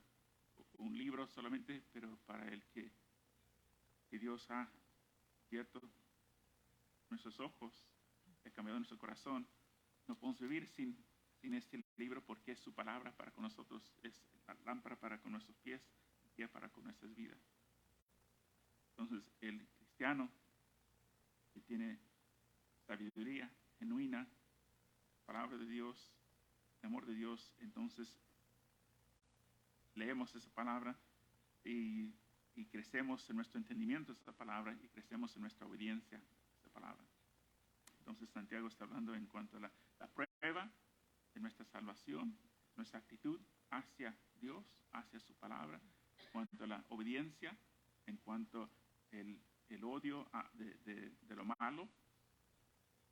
libro solamente, pero para el que Dios ha abierto nuestros ojos, ha cambiado nuestro corazón. No podemos vivir sin este libro porque es su palabra para con nosotros, es la lámpara para con nuestros pies, guía para con nuestras vidas. Entonces, el cristiano que tiene sabiduría genuina, palabra de Dios, amor de Dios, entonces leemos esa palabra y crecemos en nuestro entendimiento de esa palabra y crecemos en nuestra obediencia a esa palabra. Entonces Santiago está hablando en cuanto a la prueba de nuestra salvación, nuestra actitud hacia Dios, hacia su palabra, en cuanto a la obediencia, en cuanto el odio de lo malo,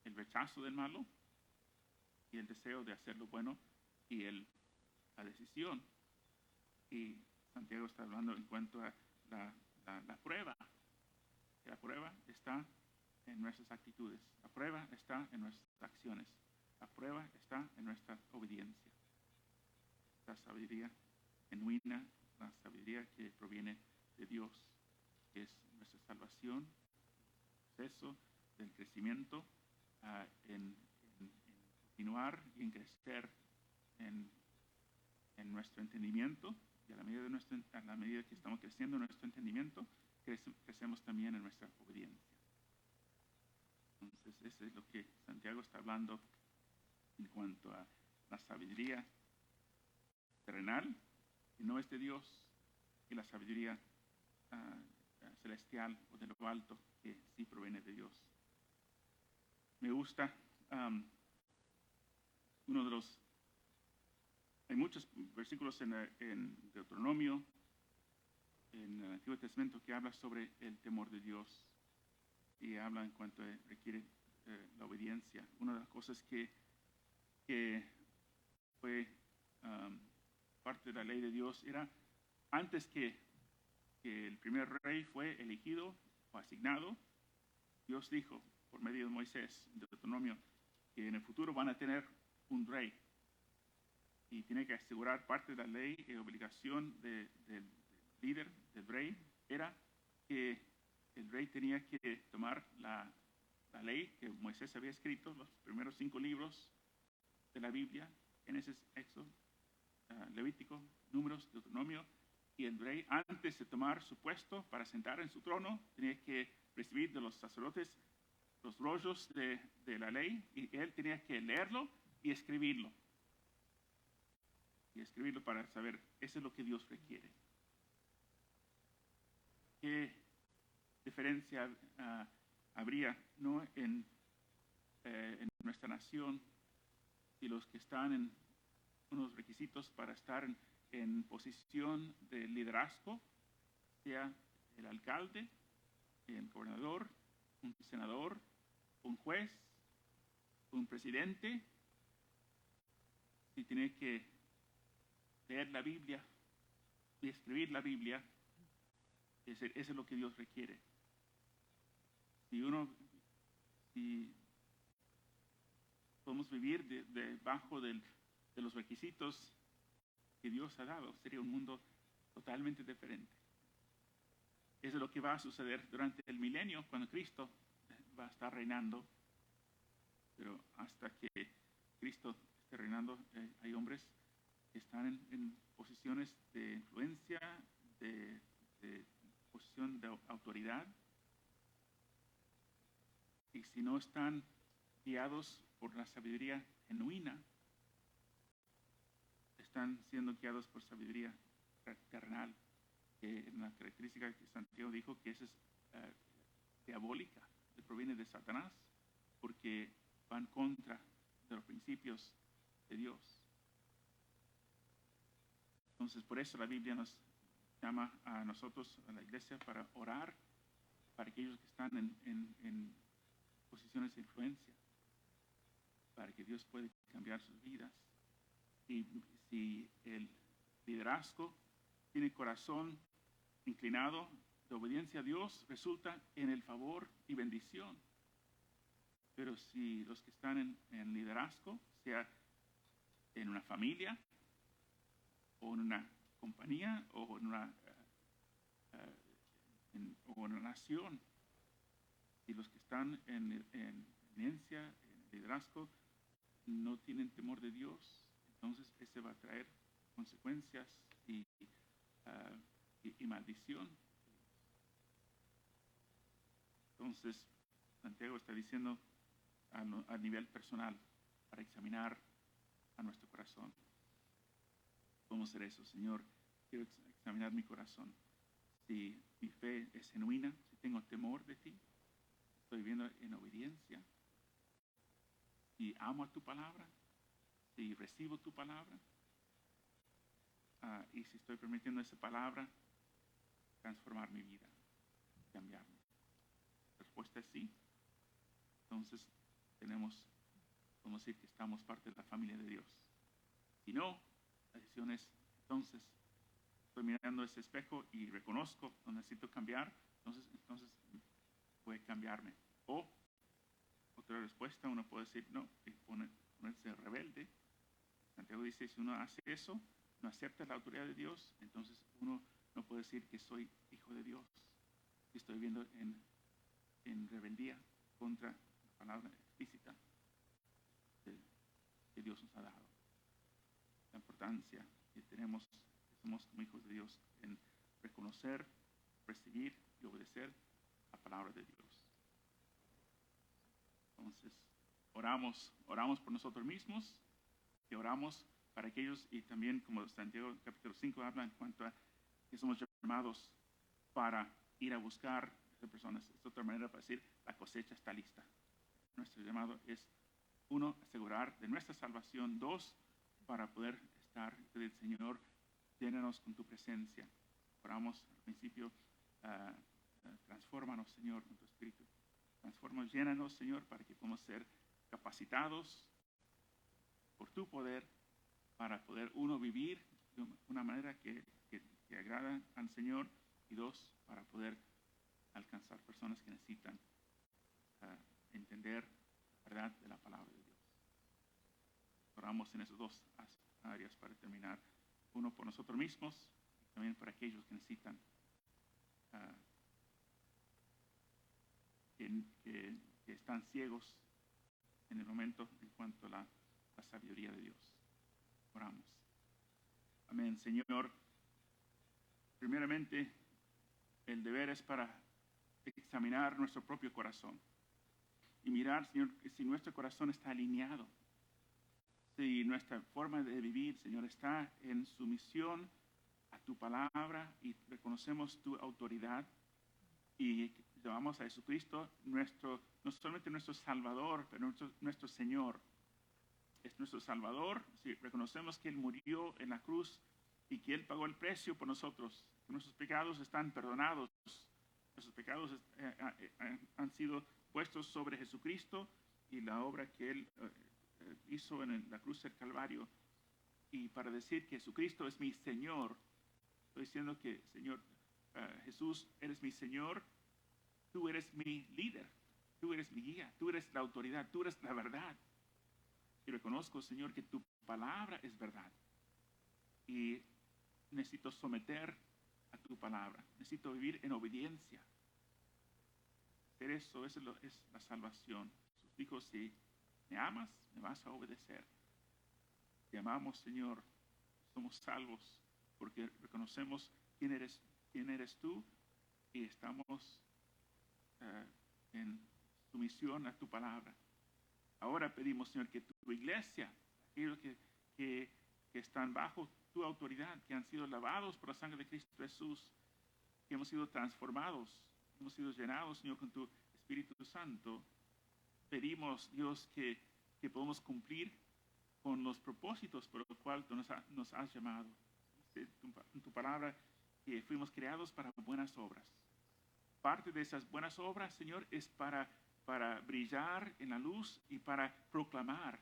el rechazo del malo y el deseo de hacer lo bueno y la decisión. Y Santiago está hablando en cuanto a la prueba. La prueba está en nuestras actitudes. La prueba está en nuestras acciones. La prueba está en nuestra obediencia. La sabiduría genuina, la sabiduría que proviene de Dios, que es nuestra salvación, el proceso del crecimiento, en continuar y en crecer en nuestro entendimiento. Y a la medida que estamos creciendo en nuestro entendimiento, crecemos también en nuestra obediencia. Entonces, eso es lo que Santiago está hablando en cuanto a la sabiduría terrenal, que no es de Dios, y la sabiduría celestial o de lo alto, que sí proviene de Dios. Me gusta uno de los... Hay muchos versículos en Deuteronomio, en el Antiguo Testamento, que habla sobre el temor de Dios y habla en cuanto requiere la obediencia. Una de las cosas que fue parte de la ley de Dios era antes que el primer rey fue elegido o asignado, Dios dijo por medio de Moisés, en Deuteronomio, que en el futuro van a tener un rey y tiene que asegurar parte de la ley y obligación del líder, del rey, era que el rey tenía que tomar la ley que Moisés había escrito, los primeros 5 libros de la Biblia, Génesis, Éxodo, Levítico, Números, Deuteronomio, y el rey, antes de tomar su puesto para sentar en su trono, tenía que recibir de los sacerdotes los rollos de la ley, y él tenía que leerlo y escribirlo. Y escribirlo para saber, eso es lo que Dios requiere. ¿Qué diferencia habría, ¿no? en nuestra nación y los que están en unos requisitos para estar en posición de liderazgo, sea el alcalde, el gobernador, un senador, un juez, un presidente, si tiene que leer la Biblia y escribir la Biblia? Eso es lo que Dios requiere. Si podemos vivir debajo de los requisitos que Dios ha dado, sería un mundo totalmente diferente. Eso es lo que va a suceder durante el milenio, cuando Cristo va a estar reinando. Pero hasta que Cristo esté reinando, hay hombres que están en posiciones de influencia, de posición de autoridad. Y si no están guiados por la sabiduría genuina, están siendo guiados por sabiduría terrenal, que es una característica que Santiago dijo que esa es diabólica, que proviene de Satanás, porque van contra de los principios de Dios. Entonces, por eso la Biblia nos llama a nosotros, a la iglesia, para orar para aquellos que están en posiciones de influencia, para que Dios pueda cambiar sus vidas. Y si el liderazgo tiene corazón inclinado de obediencia a Dios, resulta en el favor y bendición. Pero si los que están en liderazgo, sea en una familia, o en una compañía, o en una nación, y los que están en evidencia, en liderazgo, no tienen temor de Dios, entonces ese va a traer consecuencias y maldición. Entonces, Santiago está diciendo a nivel personal, para examinar a nuestro corazón. ¿Cómo hacer eso? Señor, quiero examinar mi corazón. Si mi fe es genuina, si tengo temor de ti, estoy viviendo en obediencia, si amo a tu palabra, si recibo tu palabra, y si estoy permitiendo esa palabra transformar mi vida, cambiarme. La respuesta es sí. Entonces podemos decir que estamos parte de la familia de Dios. Si no, la decisión es, entonces, estoy mirando ese espejo y reconozco que necesito cambiar, entonces puede cambiarme. O otra respuesta, uno puede decir, no, y ponerse rebelde. Santiago dice, si uno hace eso, no acepta la autoridad de Dios, entonces uno no puede decir que soy hijo de Dios. Si estoy viviendo en rebeldía contra la palabra explícita que Dios nos ha dado. La importancia que somos como hijos de Dios, en reconocer, recibir y obedecer la palabra de Dios. Entonces, oramos por nosotros mismos y oramos para aquellos, y también como Santiago capítulo 5 habla en cuanto a que somos llamados para ir a buscar a esas personas. Es otra manera para decir, la cosecha está lista. Nuestro llamado es, uno, asegurar de nuestra salvación. Dos, para poder estar del Señor, llénanos con tu presencia. Oramos al principio, transfórmanos, Señor, con tu Espíritu. Transfórmanos, llénanos, Señor, para que podamos ser capacitados por tu poder para poder, uno, vivir de una manera que agrada al Señor, y dos, para poder alcanzar personas que necesitan entender la verdad de la palabra de Dios. Oramos en esas dos áreas para terminar. Uno, por nosotros mismos, y también para aquellos que necesitan que están ciegos en el momento en cuanto a la sabiduría de Dios. Oramos. Amén. Señor, primeramente, el deber es para examinar nuestro propio corazón y mirar, Señor, si nuestro corazón está alineado, si nuestra forma de vivir, Señor, está en sumisión a tu palabra y reconocemos tu autoridad y llamamos a Jesucristo no solamente nuestro Salvador, pero nuestro Señor. Es nuestro Salvador, si reconocemos que Él murió en la cruz y que Él pagó el precio por nosotros, que nuestros pecados están perdonados, nuestros pecados han sido puestos sobre Jesucristo y la obra que Él hizo en la cruz del Calvario. Y para decir que Jesucristo es mi Señor, estoy diciendo que, Señor, Jesús, eres mi Señor, tú eres mi líder, tú eres mi guía, tú eres la autoridad, tú eres la verdad. Y reconozco, Señor, que tu palabra es verdad. Y necesito someter a tu palabra. Necesito vivir en obediencia. Hacer eso es la salvación. Jesús dijo, si me amas, me vas a obedecer. Te amamos, Señor. Somos salvos porque reconocemos quién eres tú y estamos en sumisión a tu palabra. Ahora pedimos, Señor, que tu iglesia, aquellos que están bajo tu autoridad, que han sido lavados por la sangre de Cristo Jesús, que hemos sido transformados, hemos sido llenados, Señor, con tu Espíritu Santo, pedimos, Dios, que podamos cumplir con los propósitos por los cuales tú nos has llamado. Dice en tu palabra que fuimos creados para buenas obras. Parte de esas buenas obras, Señor, es para brillar en la luz y para proclamar.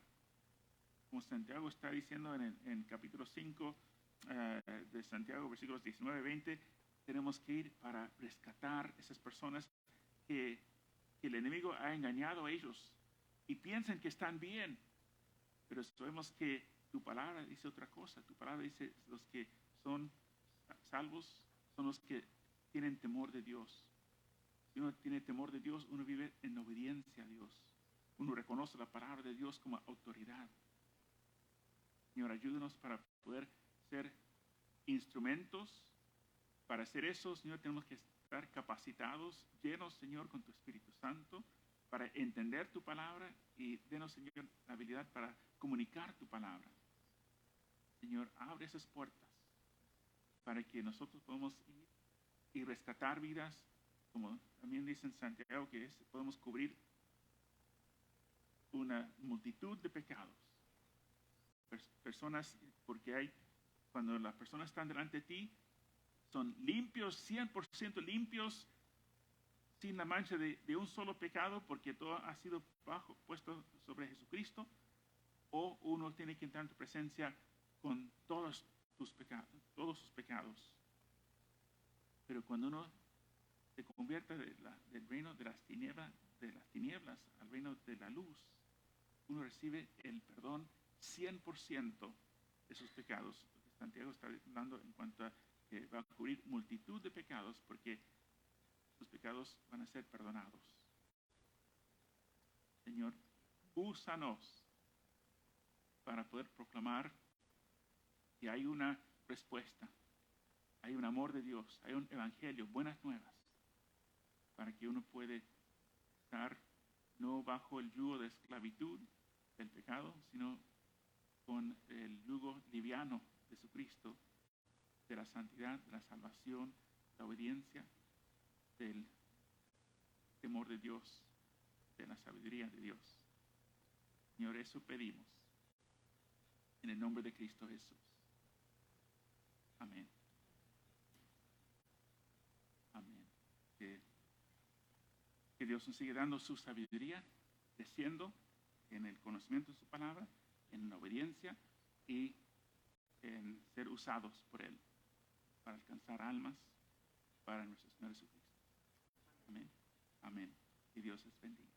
Como Santiago está diciendo en capítulo 5 de Santiago, versículos 19-20, tenemos que ir para rescatar esas personas que el enemigo ha engañado a ellos y piensan que están bien, pero sabemos que tu palabra dice otra cosa. Tu palabra dice los que son salvos son los que tienen temor de Dios. Si uno tiene temor de Dios, uno vive en obediencia a Dios. Uno reconoce la palabra de Dios como autoridad. Señor, ayúdanos para poder ser instrumentos. Para hacer eso, Señor, tenemos que estar capacitados, llenos, Señor, con tu Espíritu Santo, para entender tu palabra y denos, Señor, la habilidad para comunicar tu palabra. Señor, abre esas puertas para que nosotros podamos ir y rescatar vidas, como también dice en Santiago, que podemos cubrir una multitud de pecados. Personas, porque cuando las personas están delante de ti, son limpios, 100% limpios, sin la mancha de un solo pecado, porque todo ha sido puesto sobre Jesucristo, o uno tiene que entrar en tu presencia con todos sus pecados. Pero cuando uno se convierte del reino de las tinieblas al reino de la luz, uno recibe el perdón 100% de sus pecados. Santiago está hablando en cuanto a que va a cubrir multitud de pecados porque sus pecados van a ser perdonados. Señor, úsanos para poder proclamar que hay una respuesta, hay un amor de Dios, hay un evangelio, buenas nuevas, para que uno puede estar no bajo el yugo de esclavitud del pecado, sino con el yugo liviano de Cristo, de la santidad, de la salvación, la obediencia, del temor de Dios, de la sabiduría de Dios. Señor, eso pedimos en el nombre de Cristo Jesús. Amén. Amén. Que Dios nos siga dando su sabiduría, creciendo en el conocimiento de su palabra, en la obediencia y en ser usados por Él para alcanzar almas para nuestro Señor Jesucristo. Amén. Amén. Y Dios les bendiga.